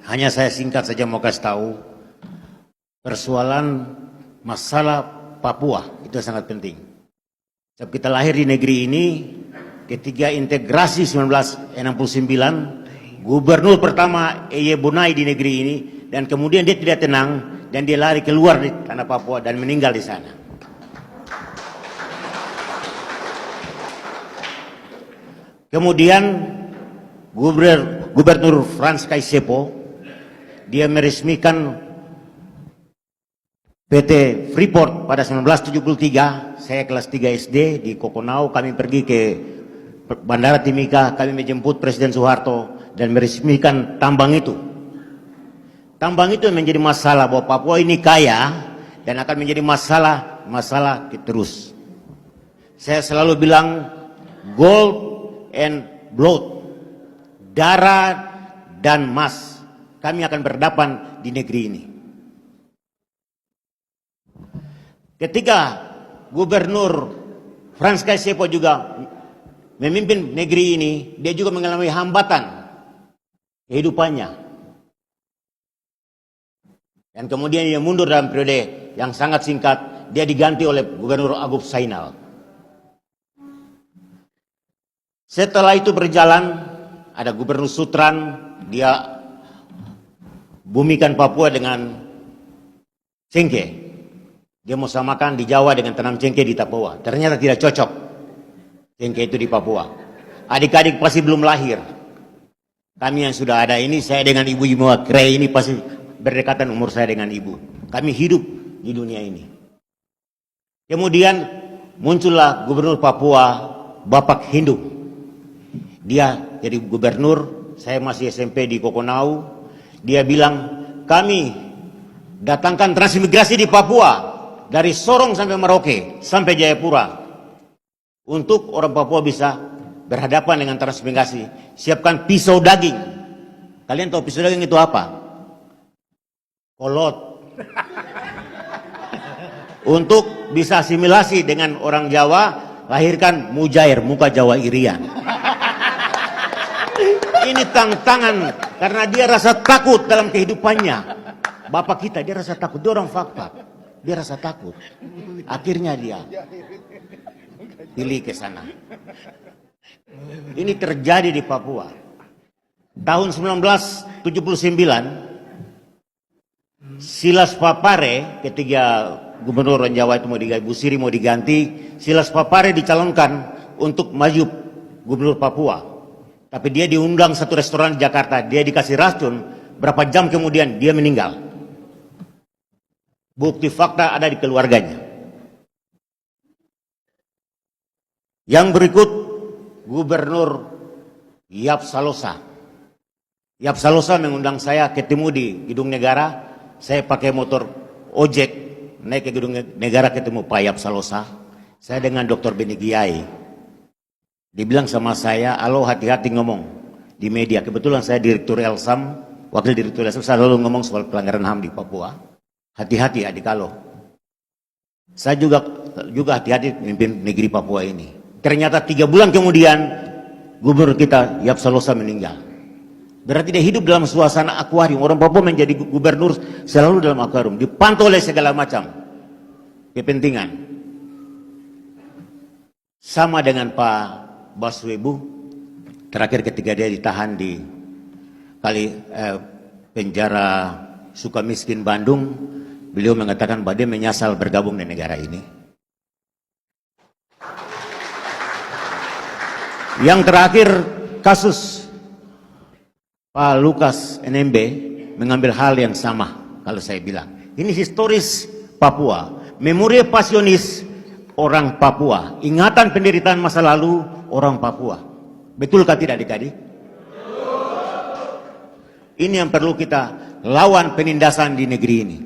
Hanya saya singkat saja mau kasih tahu, persoalan masalah Papua itu sangat penting. Sebab kita lahir di negeri ini, ketika integrasi 1969, gubernur pertama Eye Bunai di negeri ini, dan kemudian dia tidak tenang, dan dia lari keluar di tanah Papua dan meninggal di sana. Kemudian Gubernur Frans Kaisepo, dia meresmikan PT Freeport pada 1973. Saya kelas 3 SD di Kokonau, kami pergi ke Bandara Timika, kami menjemput Presiden Soeharto dan meresmikan tambang itu. Tambang itu menjadi masalah bahwa Papua ini kaya dan akan menjadi masalah terus. Saya selalu bilang gold and blood, darah dan emas, kami akan berhadapan di negeri ini. Ketika Gubernur Frans Kaisepo juga memimpin negeri ini, dia juga mengalami hambatan kehidupannya. Dan kemudian dia mundur dalam periode yang sangat singkat, dia diganti oleh Gubernur Agop Sainal. Setelah itu berjalan, ada Gubernur Sutran, dia bumikan Papua dengan cengkeh. Dia mau samakan di Jawa dengan tanam cengkeh di Papua. Ternyata tidak cocok cengkeh itu di Papua. Adik-adik pasti belum lahir. Kami yang sudah ada ini, saya dengan ibu-ibu Krei ini pasti berdekatan umur saya dengan ibu. Kami hidup di dunia ini. Kemudian muncullah Gubernur Papua, Bapak Hindu. Dia jadi gubernur, saya masih SMP di Kokonau. Dia bilang, kami datangkan transmigrasi di Papua, dari Sorong sampai Merauke, sampai Jayapura. Untuk orang Papua bisa berhadapan dengan transmigrasi. Siapkan pisau daging. Kalian tahu pisau daging itu apa? Kolot. Untuk bisa asimilasi dengan orang Jawa, lahirkan Mujair, muka Jawa Irian. Ini tantangan karena dia rasa takut dalam kehidupannya. Bapak kita dia rasa takut, dia orang fakta. Dia rasa takut. Akhirnya dia pilih ke sana. Ini terjadi di Papua. Tahun 1979, Silas Papare, ketika Gubernur Jawa itu mau diganti, Busiri mau diganti, Silas Papare dicalonkan untuk maju Gubernur Papua. Tapi dia diundang satu restoran di Jakarta, dia dikasih racun, berapa jam kemudian dia meninggal. Bukti fakta ada di keluarganya. Yang berikut Gubernur Yap Salosa. Yap Salosa mengundang saya ketemu di Gedung Negara. Saya pakai motor ojek naik ke Gedung Negara ketemu Pak Yap Salosa. Saya dengan Dr. Beni Giai. Dibilang sama saya, "Alo, hati-hati ngomong di media." Kebetulan saya Direktur Elsam, Wakil Direktur Elsam, saya selalu ngomong soal pelanggaran HAM di Papua. Hati-hati adik kalau. Saya juga hati-hati memimpin negeri Papua ini. Ternyata 3 bulan kemudian Gubernur kita Yap Salosa meninggal. Berarti dia hidup dalam suasana akuarium. Orang Papua menjadi gubernur selalu dalam akuarium, dipantau oleh segala macam kepentingan. Sama dengan Pak Baswebu, terakhir ketika dia ditahan di penjara Sukamiskin Bandung, beliau mengatakan bahwa dia menyesal bergabung di negara ini. Yang terakhir, kasus Pak Lukas NMB mengambil hal yang sama. Kalau saya bilang, ini historis Papua, memori pasionis orang Papua, ingatan penderitaan masa lalu orang Papua. Betulkah tidak adik-adik? Ini yang perlu kita lawan penindasan di negeri ini.